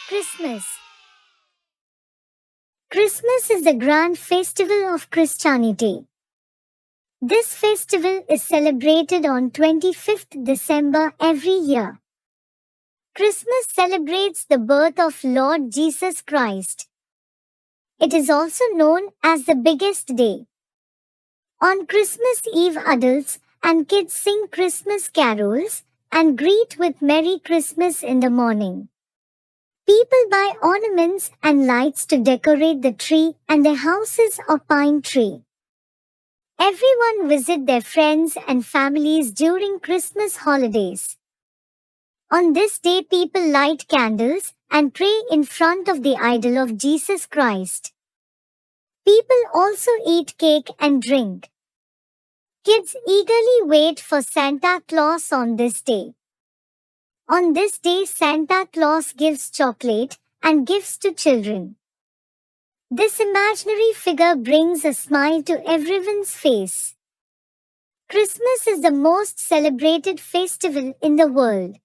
Christmas. Christmas is the grand festival of Christianity. This festival is celebrated on 25th December every year. Christmas celebrates the birth of Lord Jesus Christ. It is also known as the biggest day. On Christmas Eve, adults and kids sing Christmas carols and greet with Merry Christmas in the morning. People buy ornaments and lights to decorate the tree and their houses or pine tree. Everyone visit their friends and families during Christmas holidays. On this day, people light candles and pray in front of the idol of Jesus Christ. People also eat cake and drink. Kids eagerly wait for Santa Claus on this day. On this day, Santa Claus gives chocolate and gifts to children. This imaginary figure brings a smile to everyone's face. Christmas is the most celebrated festival in the world.